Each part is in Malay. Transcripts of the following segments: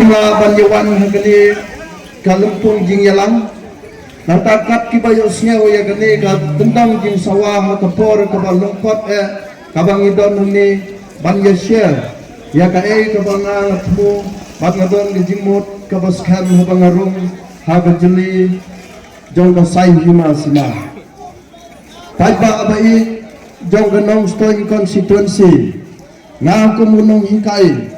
Lima banyawan hagani kalumpung jing yalang natakat kibayo snyaw ya gani ka tendang jing sawah kapor ka balungkot kabang idon ni banya share ya ka kabang tmu bat ngadon gijimut ka baskan habang arung hagajeli jong ka sai hima sima tajba abai jong ka nong stoin constituency nga kumunong hikai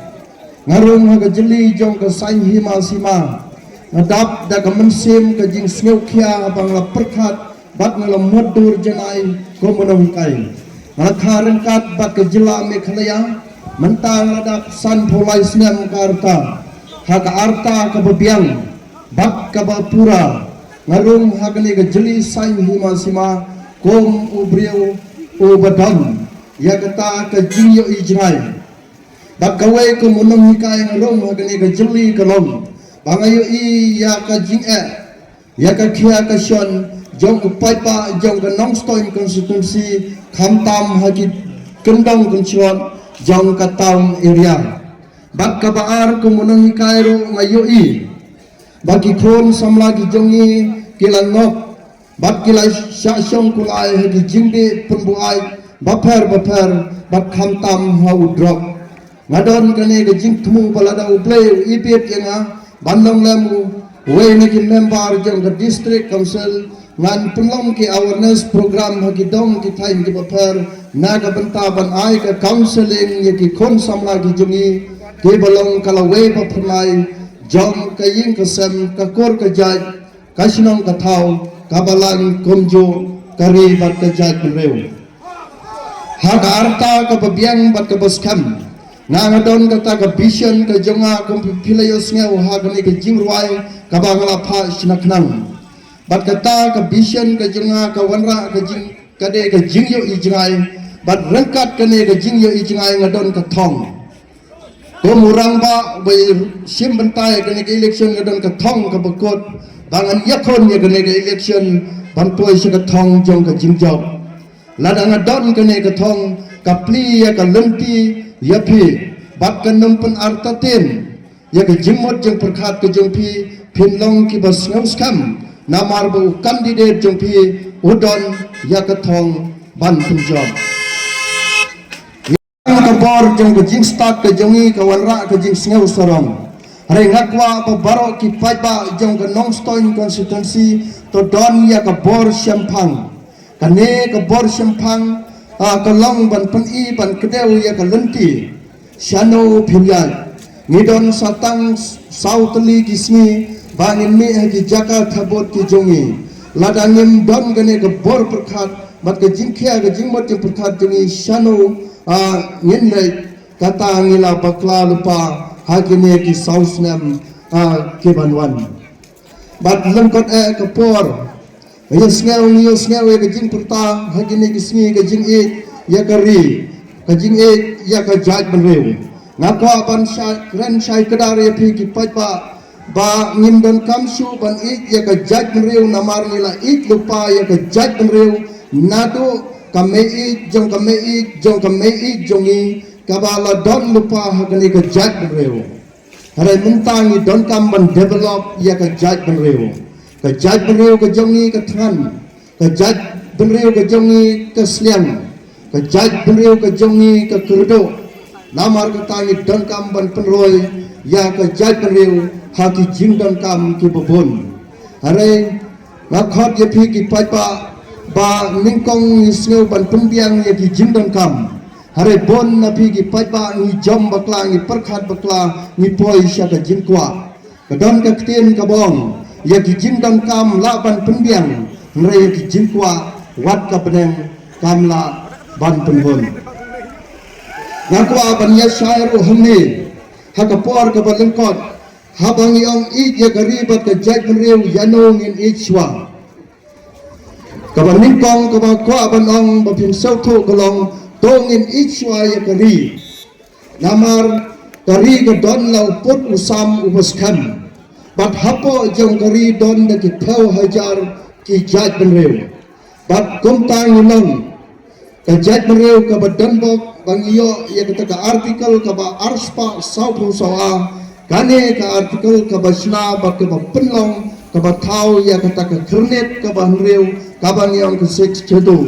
ngarung haga jeli jong ka sain hima sima ngadap da ka mensim ka jing sneu khia bang la perkhat bat ngala modur janai ko monong kai ngakharan kat bat ka jela me khlaya mentang ladak san pholai snam karta haga arta ka babiang bat ka bapura ngarung haga ni ka jeli sain hima sima kom ubriu ubadam ya kata ka jingyo ijrai bat kawai ko munong hikai ngalong hagani ka jeli kalong bangayo i ya ka jing ya ka khia ka shon jong ko paipa jong ka nongstoin constituency khamtam hagi kendong kunchon jong ka taung area bat ka baar ko munong hikai ro ngayo i bagi khon samla gi jongi kilangok bat kilai syashong kulai hagi jingde pembuai baper bat khamtam hau drop ngadon kane ke jing tmu balada uplay ipet yanga bandong lemu we niki member jong ke district council ngan penlong ki awareness program hagi dong ki time ki baper naga benta ban ai ka counseling yaki kon samla ki jungi ki balong kala we papnai jong ka ying ka sem ka kor ka jaj kasinong ka thau kabalan komjo kari bat ka jaj reu haga arta ka babiang bat ka baskam nangadon kata ka vision ka jonga kom pilayos nga hagani ka jingruai ka bangala pha sinaknang bat kata ka vision ka jonga ka wanra ka jing kade ka jingyo ijngai bat rangkat kane ka jingyo ijngai ngadon ka thong ko murang ba bai sim bentai kane ka election ngadon ka thong ka bakot bangan yakon ya kane ka election ban poi sa ka thong jong ka jingjob ladang ngadon kane ka thong ka pli ya ka lenti yapi bat kanam pen artatin ya ke jimot jeng perkhat ke jengpi pinlong ki bas ngauskam namar bu kandidat jengpi udon ya ke thong ban punjab yang ke bor jeng ke jing stak ke jengi ke wanra ke jing ngau sorong hari ngakwa pabaro ki paiba jeng ke nongstoin constituency to don ya ke bor syampang kane ke bor syampang kalong ban peni ban kedeu ya kalenti shano philyai ngidon satang sautli kismi bangin mi hagi jaka thabot ki jongi ladangim don gane ke bor perkhat bat ke jingkhia ke jingmot ke perkhat jongi shano ngenlai kata ngila bakla lupa hakine ki sausnam ke banwan bat lengkot ke por yes ngau ke jing purta hagini kismi ke jing ya kari ke jing ya ka jaj benreu ngakwa ban ren shai kedar ya phi ki paipa ba ngindon kamsu ban ya ka jaj benreu namar nila lupa ya ka jaj benreu nado kamei jong kamei jongi kabala don lupa hagini ka jaj benreu hare muntangi don kam ban develop ya ka jaj benreu ka jaj benreu ka jongi ka than ka jaj benreu ka jongi ka sliang ka jaj benreu ka jongi ka kurdo namar ka tangi don kam ban penroi ya ka jaj benreu haki jing don kam ki babon hare ngakhot ye phi ki paipa ba ningkong sneu ban pembiang ye ki jing don kam hare bon na phi ki paipa ni jom bakla ni perkhat bakla ni poi sya ka jing kwa ka don ka ktien ka bong ya ki jing dong kam la ban penbiang nre ki jing kwa wat ka beneng kam la ban penbon ngakwa ban ya syair uhni haka por ka balengkot habang yong i ya garibat ka jaj benreu yanong in ichwa ka ban ningkong ka ba kwa ban ong ba pin sautu kolong tong in ichwa ya gari namar kari ka don lau put usam ubaskan bat hapo jong kari don da ki thau hajar ki jaj benreu bat kumtang nong ka jaj benreu ka badan bok bang iyo ya ka artikel ka ba arspa sau phu sawa Kane ka artikel ka basna ba ka ba penlong ka ba thau ya ka ta ka kernet ka ba hreu ka ba ngiong ka six chedo